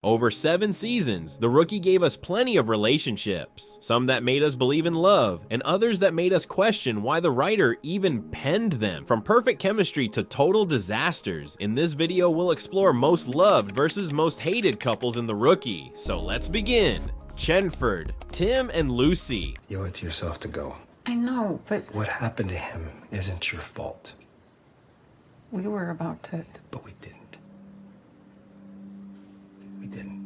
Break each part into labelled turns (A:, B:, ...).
A: Over 7 seasons, The Rookie gave us plenty of relationships, some that made us believe in love, and others that made us question why the writer even penned them. From perfect chemistry to total disasters, in this video we'll explore most loved versus most hated couples in The Rookie. So let's begin. Chenford, Tim and Lucy.
B: You owe it to yourself to go.
C: I know, but
B: What happened to him isn't your fault.
C: we were about to.
B: But we didn't. We didn't.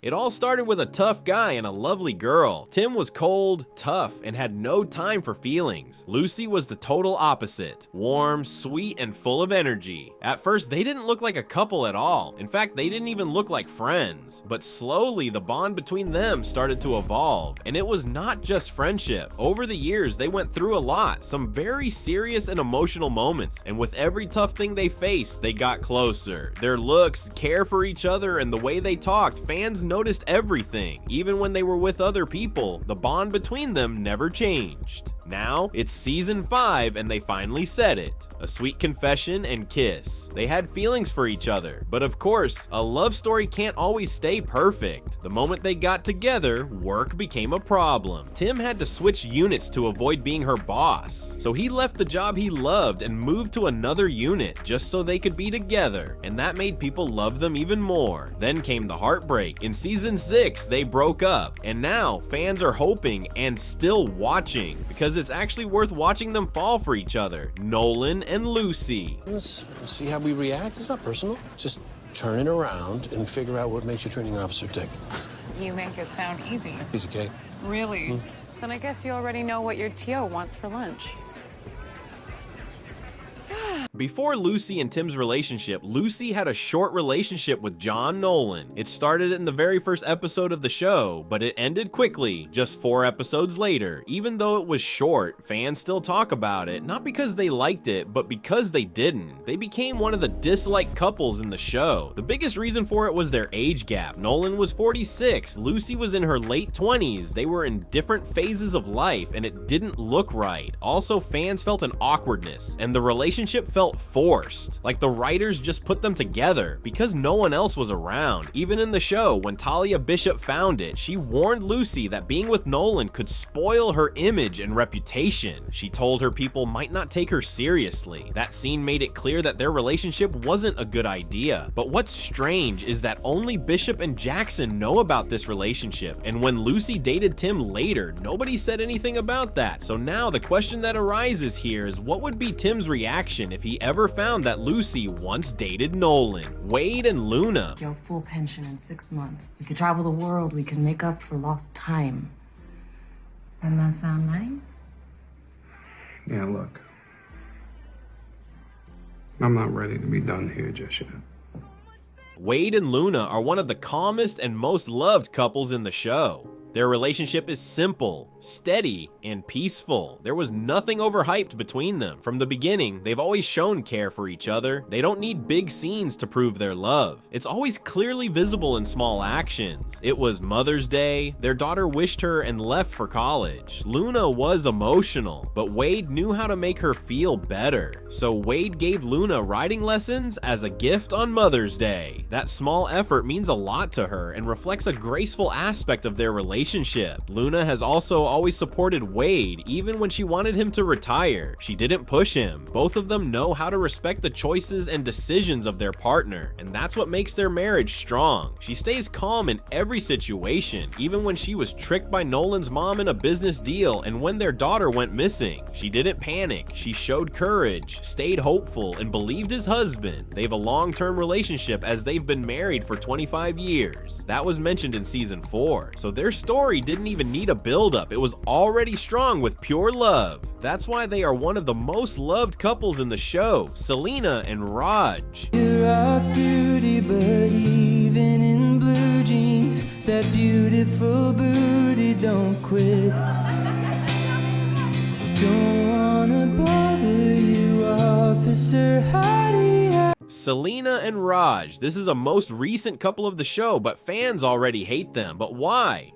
A: It all started with a tough guy and a lovely girl. Tim was cold, tough, and had no time for feelings. Lucy was the total opposite. Warm, sweet, and full of energy. At first, they didn't look like a couple at all. In fact, they didn't even look like friends. But slowly, the bond between them started to evolve. And it was not just friendship. Over the years, they went through a lot. Some very serious and emotional moments. And with every tough thing they faced, they got closer. Their looks, care for each other, and the way they talked, fans noticed everything. Even when they were with other people, the bond between them never changed. Now, it's season 5 and they finally said it. A sweet confession and kiss. They had feelings for each other, but of course, a love story can't always stay perfect. The moment they got together, work became a problem. Tim had to switch units to avoid being her boss, so he left the job he loved and moved to another unit just so they could be together, and that made people love them even more. Then came the heartbreak. In season 6, they broke up, and now fans are hoping and still watching because it's actually worth watching them fall for each other. Nolan and Lucy.
D: Let's see how we react. It's not personal. Just turn it around and figure out what makes your training officer tick.
C: You make it sound easy.
D: Piece of cake.
C: Really? Then I guess you already know what your TO wants for lunch.
A: Before Lucy and Tim's relationship, Lucy had a short relationship with John Nolan. It started in the very first episode of the show, but it ended quickly, just 4 episodes later. Even though it was short, fans still talk about it, not because they liked it, but because they didn't. They became one of the disliked couples in the show. The biggest reason for it was their age gap. Nolan was 46, Lucy was in her late 20s. They were in different phases of life, and it didn't look right. Also, fans felt an awkwardness, and the relationship felt forced, like the writers just put them together because no one else was around. Even in the show, when Talia Bishop found it, she warned Lucy that being with Nolan could spoil her image and reputation. She told her people might not take her seriously. That scene made it clear that their relationship wasn't a good idea. But what's strange is that only Bishop and Jackson know about this relationship, and when Lucy dated Tim later, nobody said anything about that. So now the question that arises here is, what would be Tim's reaction if he ever found that Lucy once dated Nolan? Wade and Luna.
E: Your full pension in 6 months. We could travel the world. We can make up for lost time. Doesn't that sound nice?
F: Yeah, look. I'm not ready to be done here just yet.
A: Wade and Luna are one of the calmest and most loved couples in the show. Their relationship is simple, steady, and peaceful. There was nothing overhyped between them. From the beginning, they've always shown care for each other. They don't need big scenes to prove their love. It's always clearly visible in small actions. It was Mother's Day, their daughter wished her and left for college. Luna was emotional, but Wade knew how to make her feel better. So Wade gave Luna riding lessons as a gift on Mother's Day. That small effort means a lot to her and reflects a graceful aspect of their relationship. Luna has also always supported Wade, even when she wanted him to retire. She didn't push him. Both of them know how to respect the choices and decisions of their partner, and that's what makes their marriage strong. She stays calm in every situation, even when she was tricked by Nolan's mom in a business deal and when their daughter went missing. She didn't panic. She showed courage, stayed hopeful, and believed his husband. They have a long-term relationship as they've been married for 25 years. That was mentioned in season 4, so their story didn't even need a build-up. It was already strong with pure love. That's why they are one of the most loved couples in the show, Selena and Raj.
G: You're off duty, but even in blue jeans, that beautiful booty don't quit. Don't wanna bother you, Officer Hottie.
A: Selena and Raj. This is a most recent couple of the show, but fans already hate them. But why?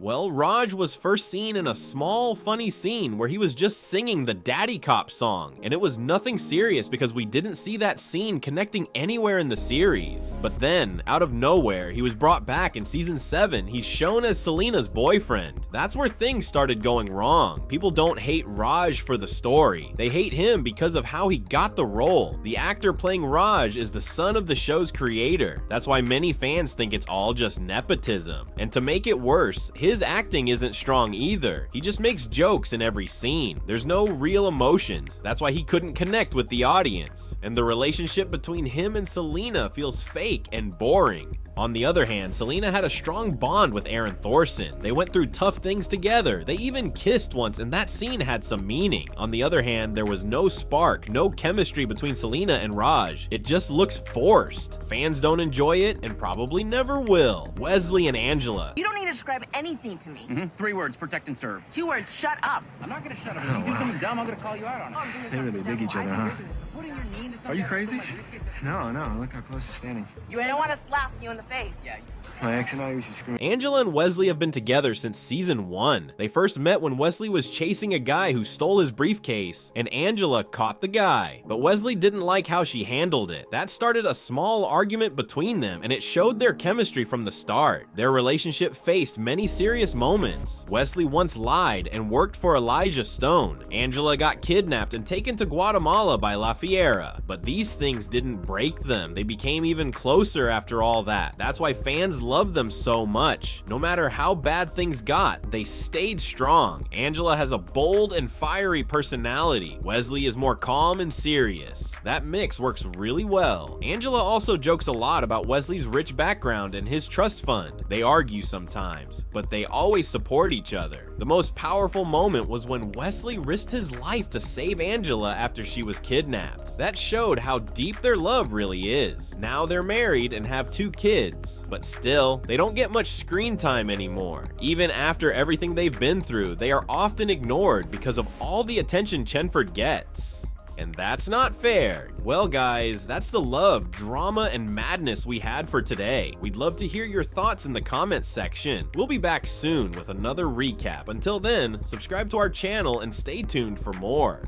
A: Well, Raj was first seen in a small, funny scene where he was just singing the Daddy Cop song, and it was nothing serious because we didn't see that scene connecting anywhere in the series. But then, out of nowhere, he was brought back in season 7. He's shown as Selena's boyfriend. That's where things started going wrong. People don't hate Raj for the story. They hate him because of how he got the role. The actor playing Raj is the son of the show's creator. That's why many fans think it's all just nepotism. And to make it worse, his acting isn't strong either. He just makes jokes in every scene. There's no real emotions. That's why he couldn't connect with the audience. And the relationship between him and Selena feels fake and boring. On the other hand, Selena had a strong bond with Aaron Thorson. They went through tough things together. They even kissed once, and that scene had some meaning. On the other hand, there was no spark, no chemistry between Selena and Raj. It just looks forced. Fans don't enjoy it and probably never will. Wesley and Angela.
H: You don't need to describe anything to me.
I: 3 words, protect and serve.
H: 2 words, shut up.
I: I'm not gonna shut up. If you do something dumb, I'm gonna call you out on it.
J: They really dig each other, huh? Are you crazy? No, look how close you're standing.
H: You don't want to slap you in the face.
I: Yeah.
J: My ex and I used to scream.
A: Angela and Wesley have been together since season 1. They first met when Wesley was chasing a guy who stole his briefcase, and Angela caught the guy. But Wesley didn't like how she handled it. That started a small argument between them, and it showed their chemistry from the start. Their relationship faced many serious moments. Wesley once lied and worked for Elijah Stone. Angela got kidnapped and taken to Guatemala by La Fiera. But these things didn't break them. They became even closer after all that. That's why fans love them so much. No matter how bad things got, they stayed strong. Angela has a bold and fiery personality. Wesley is more calm and serious. That mix works really well. Angela also jokes a lot about Wesley's rich background and his trust fund. They argue sometimes, but they always support each other. The most powerful moment was when Wesley risked his life to save Angela after she was kidnapped. That showed how deep their love really is. Now they're married and have 2 kids, but still, they don't get much screen time anymore. Even after everything they've been through, they are often ignored because of all the attention Chenford gets. And that's not fair. Well guys, that's the love, drama, and madness we had for today. We'd love to hear your thoughts in the comments section. We'll be back soon with another recap. Until then, subscribe to our channel and stay tuned for more.